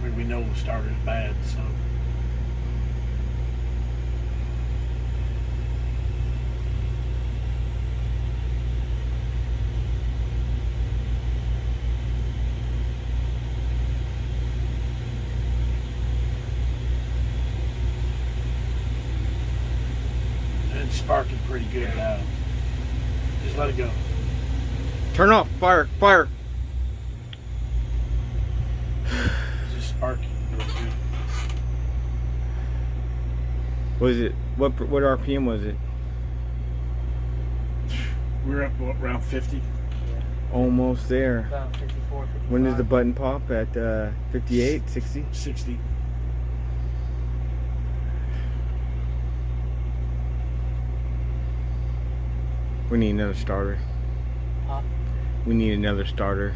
mean, we know the starter's bad, so. It's sparking pretty good now. Just let it go. Turn off. Fire. Fire. It's just sparking really good. Was it what RPM was it? We're up around 50. Almost there. About 54, 55. When does the button pop? At 58, 60? 60. We need another starter. Huh? We need another starter.